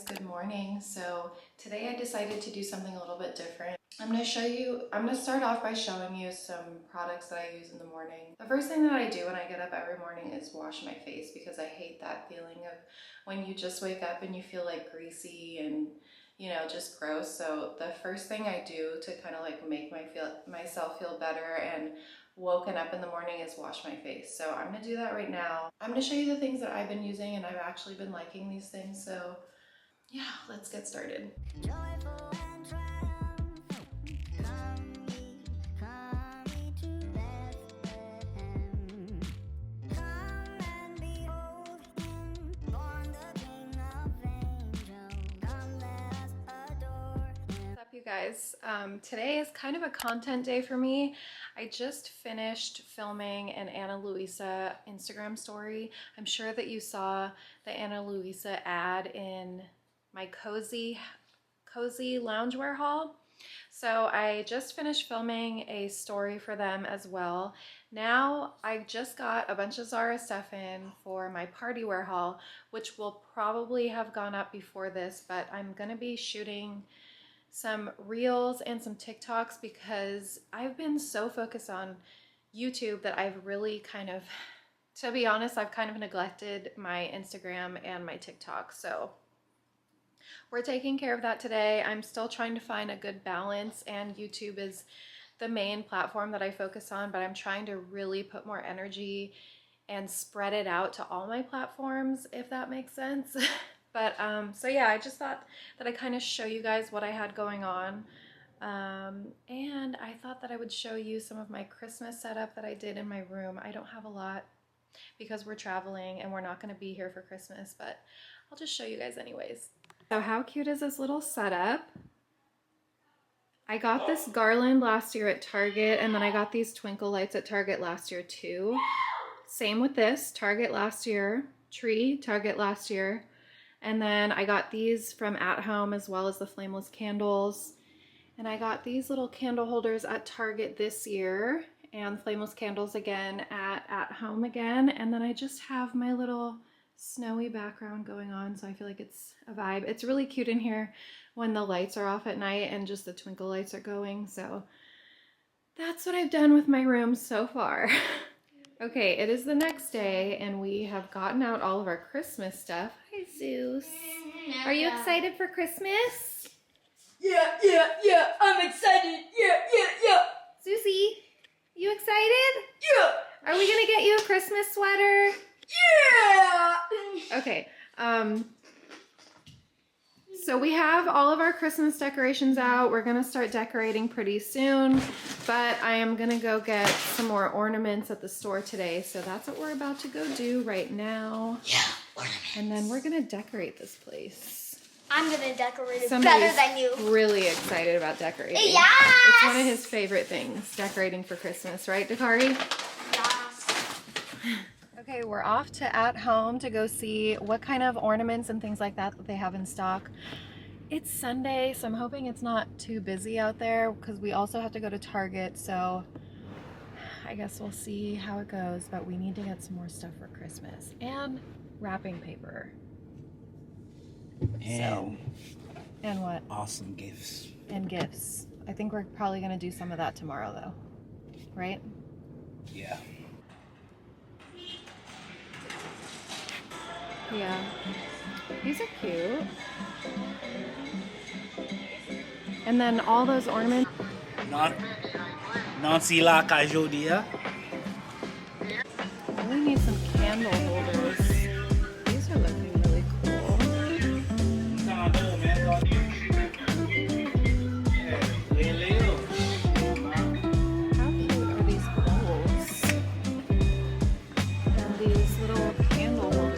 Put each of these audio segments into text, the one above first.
good morning. So today I decided to do something a little bit different. I'm going to start off by showing you some products that I use in the morning. The first thing that I do when I get up every morning is wash my face, because I hate that feeling of when you just wake up and you feel like greasy and, you know, just gross. So the first thing I do to kind of like make myself feel better and woken up in the morning is wash my face. So I'm gonna do that right now. I'm gonna show you the things that I've been using, and I've actually been liking these things. So yeah, let's get started. You guys, today is kind of a content day for me. I just finished filming an Ana Luisa Instagram story. I'm sure that you saw the Ana Luisa ad in my cozy loungewear haul. So I just finished filming a story for them as well. Now I just got a bunch of Zara stuff in for my party wear haul, which will probably have gone up before this, but I'm gonna be shooting some reels and some TikToks because I've been so focused on YouTube that I've really to be honest, I've kind of neglected my Instagram and my TikTok. So we're taking care of that today. I'm still trying to find a good balance, and YouTube is the main platform that I focus on, but I'm trying to really put more energy and spread it out to all my platforms, if that makes sense. But so yeah, I just thought that I'd kind of show you guys what I had going on. And I thought that I would show you some of my Christmas setup that I did in my room. I don't have a lot because we're traveling and we're not going to be here for Christmas, but I'll just show you guys anyways. So how cute is this little setup? I got this garland last year at Target, and then I got these twinkle lights at Target last year too. Same with this, Target last year, tree, Target last year. And then I got these from At Home, as well as the flameless candles. And I got these little candle holders at Target this year, and flameless candles again at Home again. And then I just have my little snowy background going on, so I feel like it's a vibe. It's really cute in here when the lights are off at night and just the twinkle lights are going. So that's what I've done with my room so far. Okay, it is the next day, and we have gotten out all of our Christmas stuff. Hi, Zeus. Are you excited for Christmas? Yeah, I'm excited. Yeah. Zeusy, you excited? Yeah. Are we gonna get you a Christmas sweater? Yeah. Okay, so we have all of our Christmas decorations out. We're gonna start decorating pretty soon, but I am gonna go get some more ornaments at the store today. So that's what we're about to go do right now. Yeah, ornaments. And then we're gonna decorate this place. I'm gonna decorate it Somebody's better than you. Really excited about decorating. Yes! It's one of his favorite things, decorating for Christmas, right, Dakari? Yes. Okay, we're off to At Home to go see what kind of ornaments and things like that they have in stock. It's Sunday, so I'm hoping it's not too busy out there because we also have to go to Target, so I guess we'll see how it goes, but we need to get some more stuff for Christmas and wrapping paper. And what? awesome gifts. And gifts. I think we're probably gonna do some of that tomorrow though, right? Yeah. Yeah, these are cute. And then all those ornaments. Non sila kajo dia. I really need some candle holders. These are looking really cool. How cute are these bowls? And these little candle holders.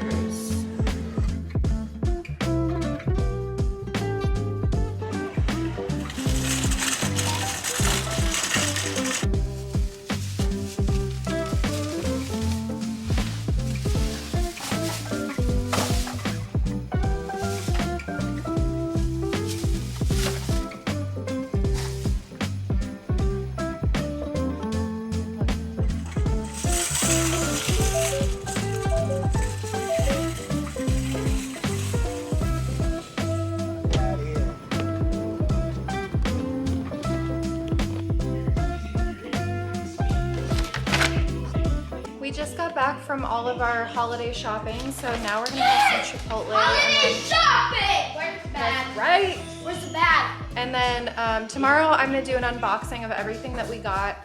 just got back from all of our holiday shopping, so now we're gonna have some Chipotle. Holiday shopping! Where's the bag? That's right. Where's the bag? And then tomorrow I'm gonna do an unboxing of everything that we got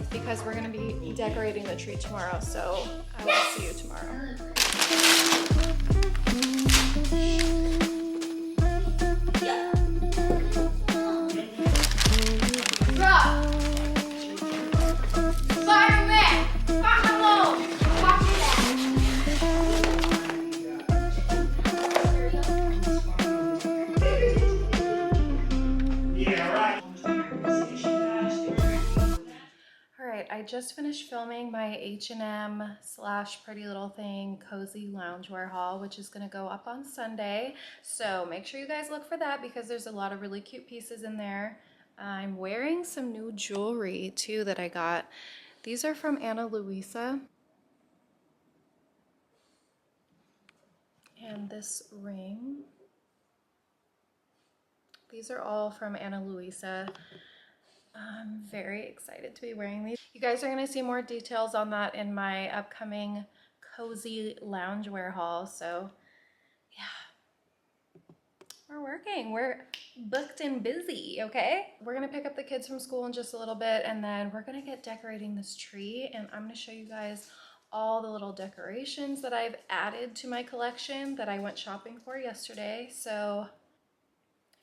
because we're gonna be decorating the tree tomorrow. So I will see you tomorrow. I just finished filming my H&M / Pretty Little Thing cozy loungewear haul, which is gonna go up on Sunday. So make sure you guys look for that because there's a lot of really cute pieces in there. I'm wearing some new jewelry too that I got. These are from Ana Luisa. And this ring. These are all from Ana Luisa. I'm very excited to be wearing these. You guys are gonna see more details on that in my upcoming cozy loungewear haul. So yeah, we're working. We're booked and busy, okay? We're gonna pick up the kids from school in just a little bit and then we're gonna get decorating this tree and I'm gonna show you guys all the little decorations that I've added to my collection that I went shopping for yesterday. So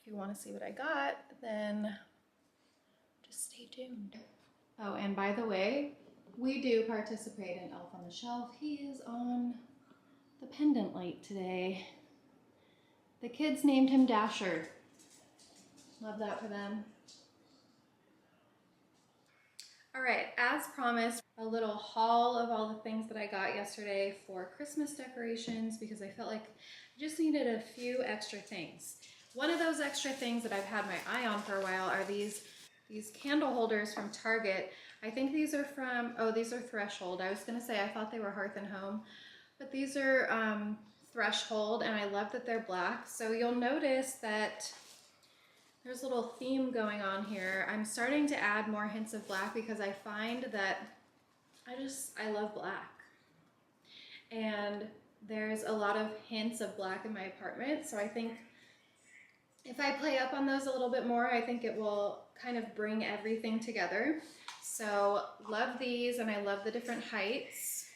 if you wanna see what I got, then stay tuned. Oh, and by the way, we do participate in Elf on the Shelf. He is on the pendant light today. The kids named him Dasher. Love that for them. All right, as promised, a little haul of all the things that I got yesterday for Christmas decorations because I felt like I just needed a few extra things. One of those extra things that I've had my eye on for a while are these candle holders from Target. I think these are from, oh, these are Threshold. I was gonna say I thought they were Hearth and Home, but these are Threshold and I love that they're black. So you'll notice that there's a little theme going on here. I'm starting to add more hints of black because I find that I love black. And there's a lot of hints of black in my apartment. So I think if I play up on those a little bit more, I think it will kind of bring everything together. So love these and I love the different heights.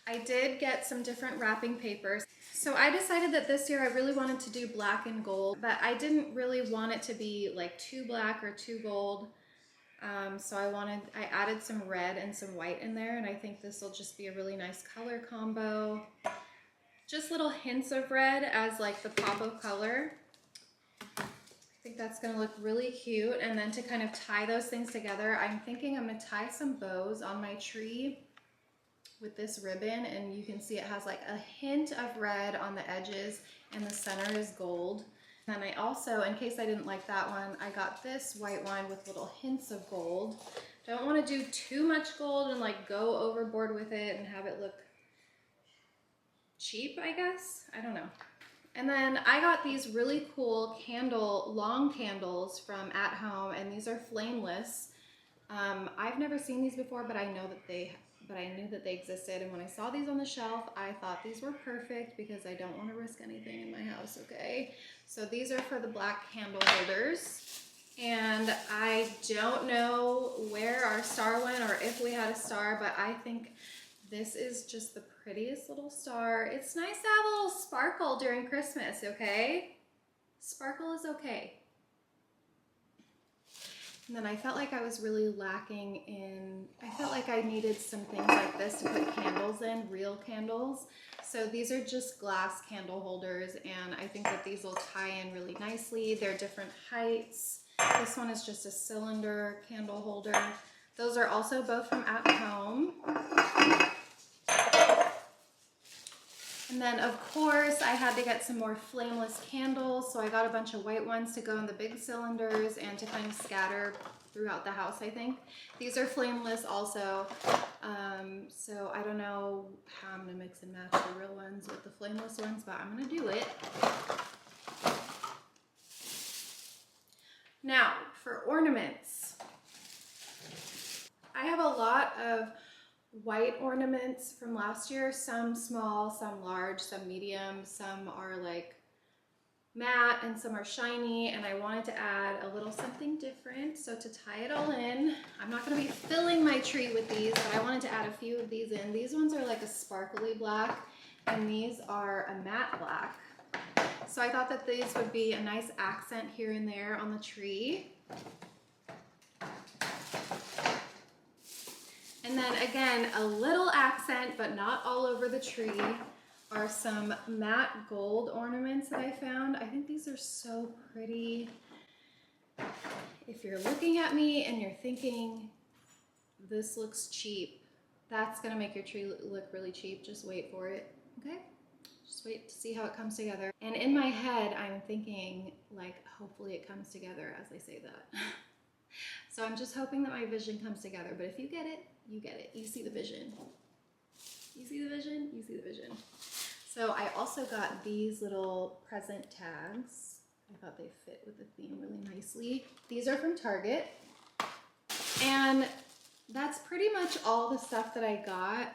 I did get some different wrapping papers. So I decided that this year I really wanted to do black and gold, but I didn't really want it to be like too black or too gold. So I added some red and some white in there and I think this will just be a really nice color combo. Just little hints of red as like the pop of color. I think that's gonna look really cute. And then to kind of tie those things together, I'm thinking I'm gonna tie some bows on my tree with this ribbon. And you can see it has like a hint of red on the edges and the center is gold. And I also, in case I didn't like that one, I got this white one with little hints of gold. Don't wanna do too much gold and like go overboard with it and have it look cheap, I guess. I don't know. And then I got these really cool long candles from At Home, and these are flameless. I've never seen these before, but I knew that they existed. And when I saw these on the shelf, I thought these were perfect because I don't want to risk anything in my house, okay? So these are for the black candle holders. And I don't know where our star went or if we had a star, but I think this is just the prettiest little star. It's nice to have a little sparkle during Christmas, okay? Sparkle is okay. And then I felt like I was really lacking I felt like I needed some things like this to put candles in, real candles. So these are just glass candle holders and I think that these will tie in really nicely. They're different heights. This one is just a cylinder candle holder. Those are also both from At Home. And then of course I had to get some more flameless candles, so I got a bunch of white ones to go in the big cylinders and to kind of scatter throughout the house, I think. These are flameless also, so I don't know how I'm gonna mix and match the real ones with the flameless ones, but I'm gonna do it. Now for ornaments. I have a lot of white ornaments from last year, some small, some large, some medium, some are like matte and some are shiny, and I wanted to add a little something different. So to tie it all in, I'm not going to be filling my tree with these, but I wanted to add a few of these in. These ones are like a sparkly black, and these are a matte black. So I thought that these would be a nice accent here and there on the tree. And then again, a little accent, but not all over the tree, are some matte gold ornaments that I found. I think these are so pretty. If you're looking at me and you're thinking, this looks cheap, that's gonna make your tree look really cheap. Just wait for it, okay? Just wait to see how it comes together. And in my head, I'm thinking, like, hopefully it comes together as I say that. So I'm just hoping that my vision comes together, but if you get it, you get it. You see the vision. You see the vision? You see the vision. So I also got these little present tags. I thought they fit with the theme really nicely. These are from Target. And that's pretty much all the stuff that I got.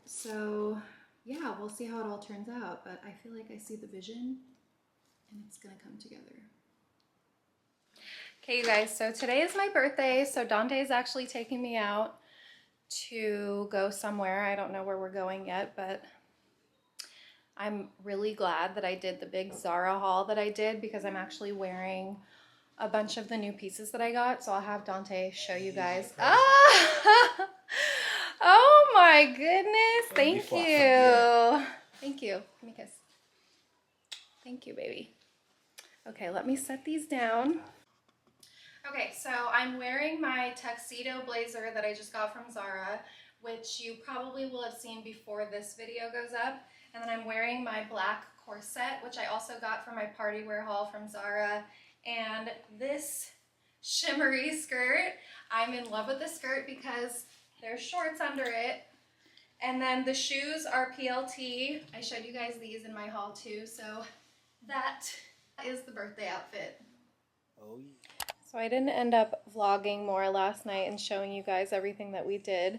So yeah, we'll see how it all turns out, but I feel like I see the vision and it's gonna come together. Okay, you guys, so today is my birthday, so Dante is actually taking me out to go somewhere. I don't know where we're going yet, but I'm really glad that I did the big Zara haul that I did, because I'm actually wearing a bunch of the new pieces that I got, so I'll have Dante show you guys. Ah! Oh my goodness, thank you. Thank you, give me a kiss. Thank you, baby. Okay, let me set these down. Okay, so I'm wearing my tuxedo blazer that I just got from Zara, which you probably will have seen before this video goes up. And then I'm wearing my black corset, which I also got from my party wear haul from Zara. And this shimmery skirt, I'm in love with the skirt because there's shorts under it. And then the shoes are PLT. I showed you guys these in my haul too. So that is the birthday outfit. Oh, yeah. So I didn't end up vlogging more last night and showing you guys everything that we did,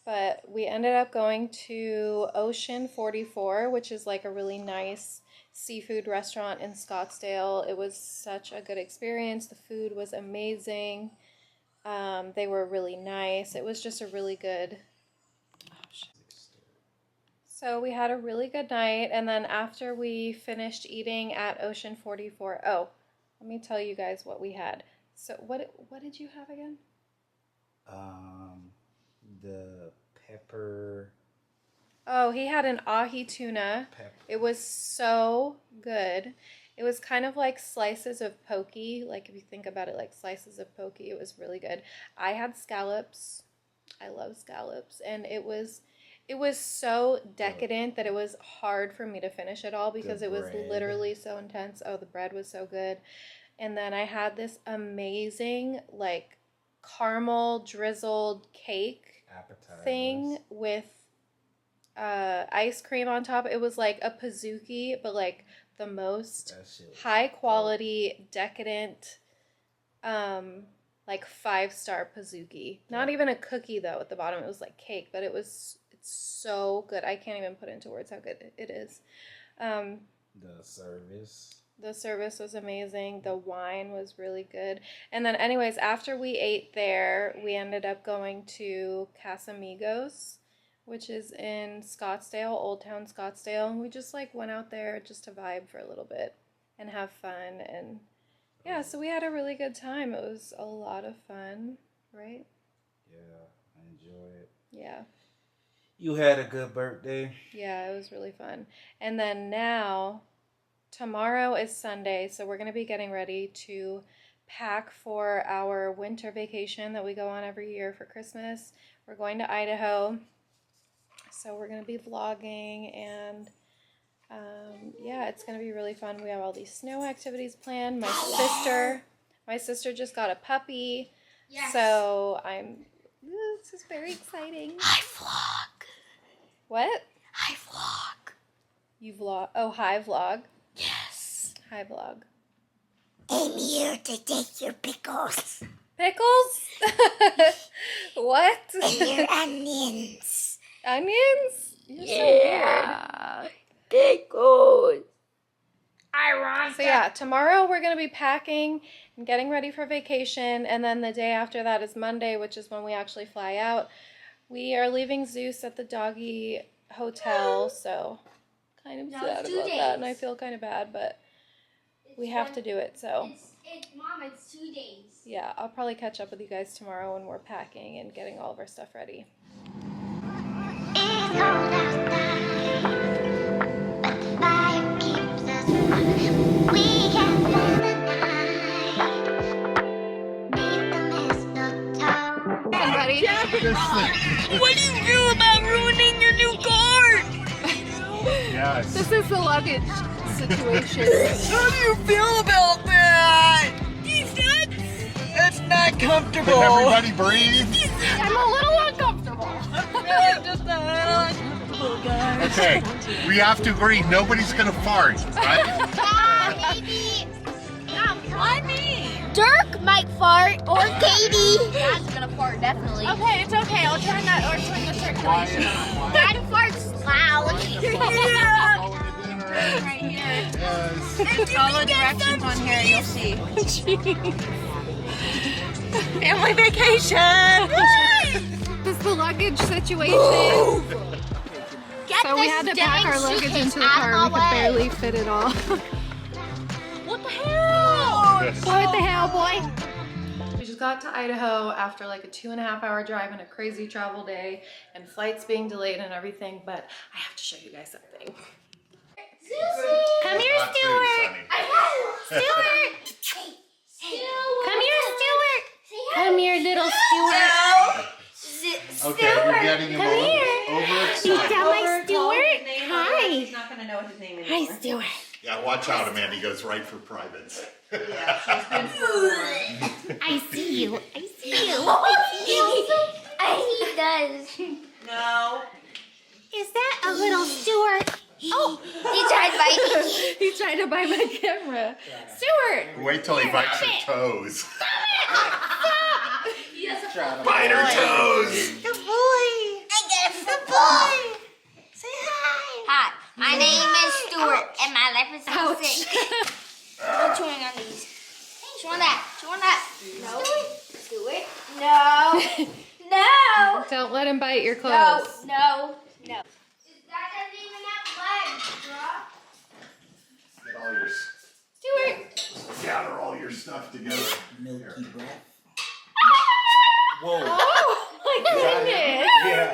but we ended up going to Ocean 44, which is like a really nice seafood restaurant in Scottsdale. It was such a good experience. The food was amazing. They were really nice. It was just a really good... So we had a really good night, and then after we finished eating at Ocean 44, oh, let me tell you guys what we had. So what did you have again? The pepper. Oh, he had an ahi tuna. Pepper. It was so good. It was kind of like slices of poke. Like if you think about it, like slices of poke. It was really good. I had scallops. I love scallops, and it was so decadent that it was hard for me to finish it all because it was literally so intense. Oh, the bread was so good. And then I had this amazing like caramel drizzled cake thing with ice cream on top. It was like a pizookie, but like the most high quality, decadent, like 5-star pizookie. Not even a cookie though at the bottom. It was like cake, but it's so good. I can't even put into words how good it is. The service was amazing. The wine was really good. And then anyways, after we ate there, we ended up going to Casamigos, which is in Scottsdale, Old Town Scottsdale. And we just like went out there just to vibe for a little bit and have fun. And yeah, so we had a really good time. It was a lot of fun, right? Yeah, I enjoy it. Yeah. You had a good birthday. Yeah, it was really fun. And then now... tomorrow is Sunday, so we're going to be getting ready to pack for our winter vacation that we go on every year for Christmas. We're going to Idaho, so we're going to be vlogging, and yeah, it's going to be really fun. We have all these snow activities planned. My sister just got a puppy, so this is very exciting. I vlog. What? I vlog. You vlog? Oh, hi vlog. Yes. Hi vlog. I'm here to take your pickles. Pickles? What? And your onions. Onions? You're so Yeah. Pickles. I want weird. So yeah, tomorrow we're going to be packing and getting ready for vacation. And then the day after that is Monday, which is when we actually fly out. We are leaving Zeus at the doggy hotel, so kind of sad about that. And I feel kind of bad, but we have to do it, so. Mom, it's 2 days. Yeah, I'll probably catch up with you guys tomorrow when we're packing and getting all of our stuff ready. It's cold outside, but the fire keeps us warm. We can spend the night beneath the mistletoe. Ready? What do you feel about ruining your new car? Yes. This is the luggage situation. How do you feel about that? It's not comfortable. Can everybody breathe? I'm a little uncomfortable. I'm just a little uncomfortable, guys. Okay, we have to agree, nobody's gonna fart, right? Maybe. Why me? Dirk might fart, or Katie. Dad's gonna fart, definitely. Okay, it's okay. I'll turn that or turn the circulation on. Dad farts loud. Right here. Yes. Follow directions on here, you'll see. Family vacation. This is the luggage situation. So we had to pack our luggage into the car. We could barely fit it all. What the hell? What the hell, boy? We just got to Idaho after like a 2.5-hour drive and a crazy travel day and flights being delayed and everything, but I have to show you guys something. Come here, Not too Stuart. sunny. Stuart. Come here, Stuart. Come here, little Stuart. Okay, you're getting him You overexcited. tell my Stuart. Hi. He's not gonna know what his name is. Hi, Stuart. Yeah, watch out, Amanda, he goes right for privates. I see you. I see you. He does. No. Is that a little Stuart? Oh, he tried biting me. He tried to bite my camera. Stuart! Wait till he bites your toes. Bite her toes. The boy. I get it. The boy. Say hi. Hi. My name is Stuart, and my life is so sick. I'm chewing on these. Chew on that. Chew on that. No. Stuart. No. No. Don't let him bite your No. clothes. No. No. That doesn't even have legs, bro. Get all your, Stuart. gather all your stuff together. Milky breath. Whoa. Oh my goodness! Yeah.